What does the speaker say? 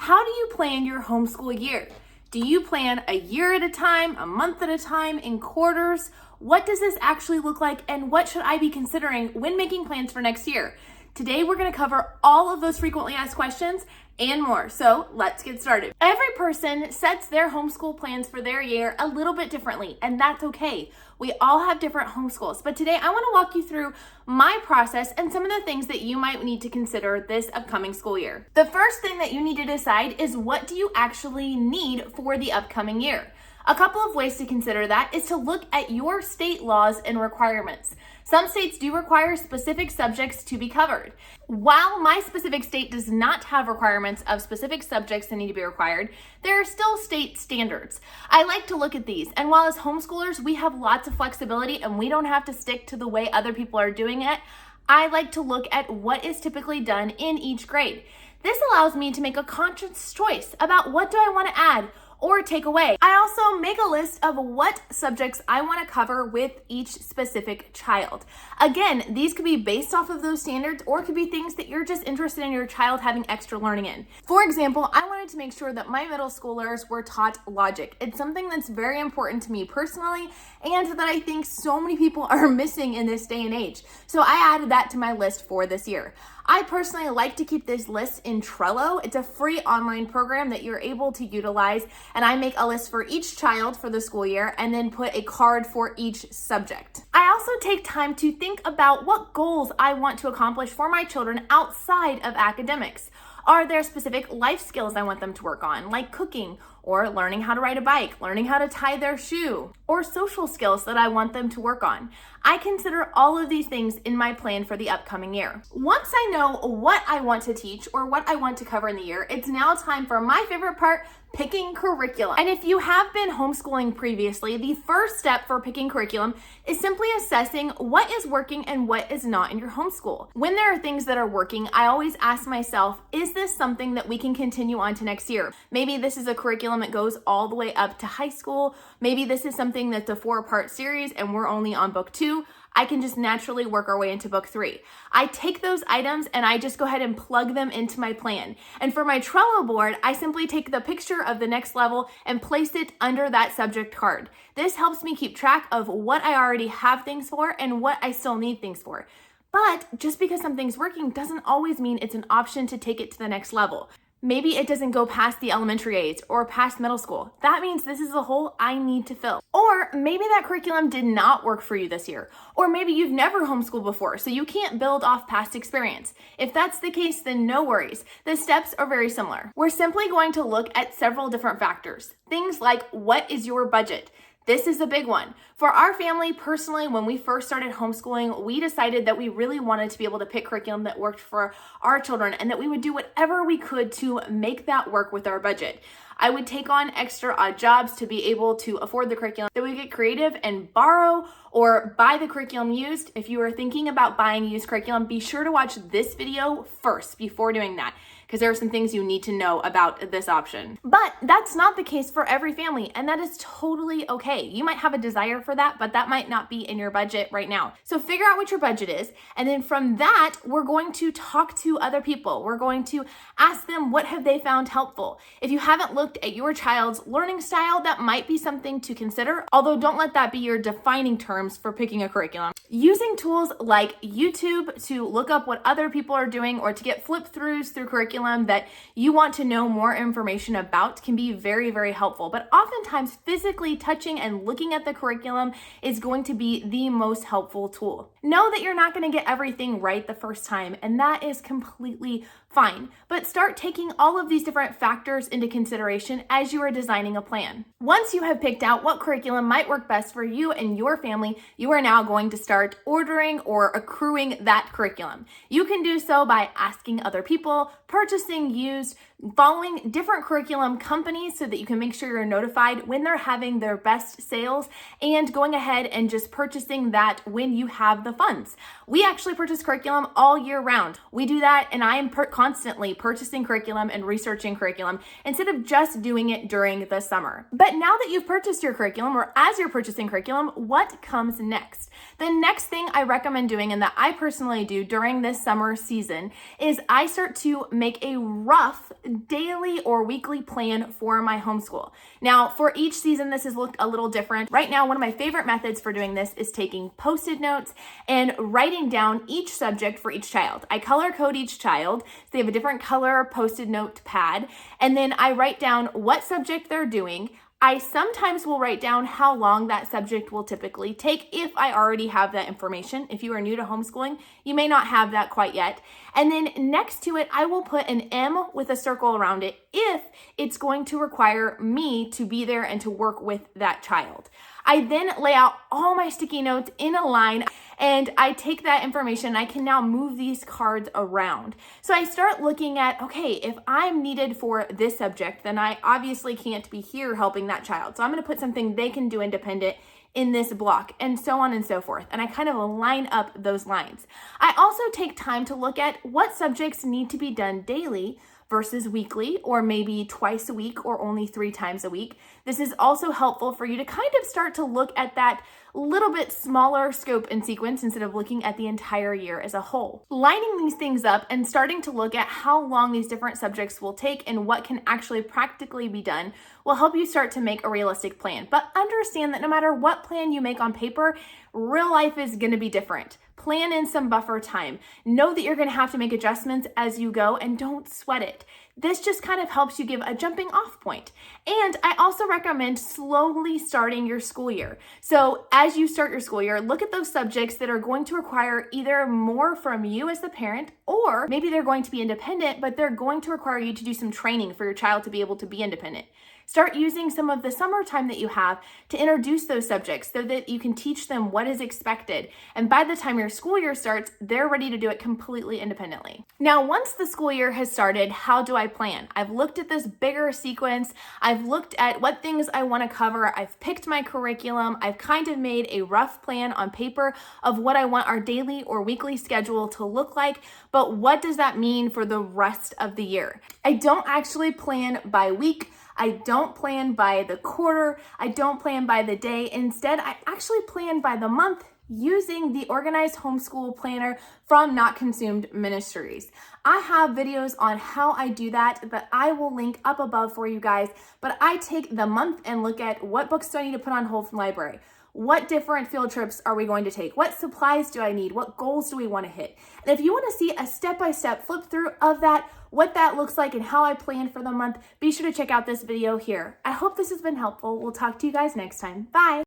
How do you plan your homeschool year? Do you plan a year at a time, a month at a time, in quarters? What does this actually look like, and what should I be considering when making plans for next year? Today, we're going to cover all of those frequently asked questions and more. So let's get started. Every person sets their homeschool plans for their year a little bit differently, and that's okay. We all have different homeschools, but today I want to walk you through my process and some of the things that you might need to consider this upcoming school year. The first thing that you need to decide is, what do you actually need for the upcoming year? A couple of ways to consider that is to look at your state laws and requirements. Some states do require specific subjects to be covered. While my specific state does not have requirements of specific subjects that need to be required, there are still state standards. I like to look at these, and while as homeschoolers we have lots of flexibility and we don't have to stick to the way other people are doing it, I like to look at what is typically done in each grade. This allows me to make a conscious choice about what do I want to add or take away. I also make a list of what subjects I want to cover with each specific child. Again, these could be based off of those standards, or it could be things that you're just interested in your child having extra learning in. For example, I wanted to make sure that my middle schoolers were taught logic. It's something that's very important to me personally, and that I think so many people are missing in this day and age. So I added that to my list for this year. I personally like to keep this list in Trello. It's a free online program that you're able to utilize, and I make a list for each child for the school year and then put a card for each subject. I also take time to think about what goals I want to accomplish for my children outside of academics. Are there specific life skills I want them to work on, like cooking, or learning how to ride a bike, learning how to tie their shoe, or social skills that I want them to work on? I consider all of these things in my plan for the upcoming year. Once I know what I want to teach or what I want to cover in the year, it's now time for my favorite part, picking curriculum. And if you have been homeschooling previously, the first step for picking curriculum is simply assessing what is working and what is not in your homeschool. When there are things that are working, I always ask myself, is this something that we can continue on to next year? Maybe this is a curriculum that goes all the way up to high school. Maybe this is something that's a 4-part series and we're only on book 2. I can just naturally work our way into book 3. I take those items and I just go ahead and plug them into my plan. And for my Trello board, I simply take the picture of the next level and place it under that subject card. This helps me keep track of what I already have things for and what I still need things for. But just because something's working doesn't always mean it's an option to take it to the next level. Maybe it doesn't go past the elementary age or past middle school. That means this is a hole I need to fill. Or maybe that curriculum did not work for you this year. Or maybe you've never homeschooled before, so you can't build off past experience. If that's the case, then no worries. The steps are very similar. We're simply going to look at several different factors. Things like, what is your budget? This is a big one. For our family, personally, when we first started homeschooling, we decided that we really wanted to be able to pick curriculum that worked for our children and that we would do whatever we could to make that work with our budget. I would take on extra odd jobs to be able to afford the curriculum. Then we get creative and borrow or buy the curriculum used. If you are thinking about buying used curriculum, be sure to watch this video first before doing that, because there are some things you need to know about this option. But that's not the case for every family, and that is totally okay. You might have a desire for that, but that might not be in your budget right now. So figure out what your budget is, and then from that, we're going to talk to other people. We're going to ask them, what have they found helpful? If you haven't looked at your child's learning style, that might be something to consider, although don't let that be your defining terms for picking a curriculum. Using tools like YouTube to look up what other people are doing or to get flip-throughs through curriculum that you want to know more information about can be very, very helpful. But oftentimes, physically touching and looking at the curriculum is going to be the most helpful tool. Know that you're not going to get everything right the first time, and that is completely fine. But start taking all of these different factors into consideration as you are designing a plan. Once you have picked out what curriculum might work best for you and your family, you are now going to start ordering or accruing that curriculum. You can do so by asking other people, purchasing used, following different curriculum companies so that you can make sure you're notified when they're having their best sales, and going ahead and just purchasing that when you have the funds. We actually purchase curriculum all year round. We do that, and I am constantly purchasing curriculum and researching curriculum instead of just doing it during the summer. But now that you've purchased your curriculum, or as you're purchasing curriculum, what comes next? The next thing I recommend doing, and that I personally do during this summer season, is I start to make a rough daily or weekly plan for my homeschool. Now, for each season, this has looked a little different. Right now, one of my favorite methods for doing this is taking Post-it notes and writing down each subject for each child. I color code each child, so they have a different color Post-it note pad, and then I write down what subject they're doing. I sometimes will write down how long that subject will typically take if I already have that information. If you are new to homeschooling, you may not have that quite yet. And then next to it, I will put an M with a circle around it if it's going to require me to be there and to work with that child. I then lay out all my sticky notes in a line, and I take that information. I can now move these cards around. So I start looking at, okay, if I'm needed for this subject, then I obviously can't be here helping that child. So I'm going to put something they can do independent in this block, and so on and so forth. And I kind of line up those lines. I also take time to look at what subjects need to be done daily versus weekly, or maybe twice a week, or only 3 times a week. This is also helpful for you to kind of start to look at that little bit smaller scope and sequence instead of looking at the entire year as a whole. Lining these things up and starting to look at how long these different subjects will take and what can actually practically be done will help you start to make a realistic plan. But understand that no matter what plan you make on paper, real life is going to be different. Plan in some buffer time. Know that you're going to have to make adjustments as you go, and don't sweat it. This just kind of helps you give a jumping off point. And I also recommend slowly starting your school year. So as you start your school year, look at those subjects that are going to require either more from you as the parent, or maybe they're going to be independent, but they're going to require you to do some training for your child to be able to be independent. Start using some of the summer time that you have to introduce those subjects so that you can teach them what is expected. And by the time your school year starts, they're ready to do it completely independently. Now, once the school year has started, how do I plan? I've looked at this bigger sequence. I've looked at what things I want to cover. I've picked my curriculum. I've kind of made a rough plan on paper of what I want our daily or weekly schedule to look like. But what does that mean for the rest of the year? I don't actually plan by week. I don't plan by the quarter. I don't plan by the day. Instead, I actually plan by the month using the Organized Homeschool Planner from Not Consumed Ministries. I have videos on how I do that that I will link up above for you guys, but I take the month and look at what books do I need to put on hold from library? What different field trips are we going to take? What supplies do I need? What goals do we want to hit? And if you want to see a step-by-step flip through of that, what that looks like and how I plan for the month, be sure to check out this video here. I hope this has been helpful. We'll talk to you guys next time. Bye.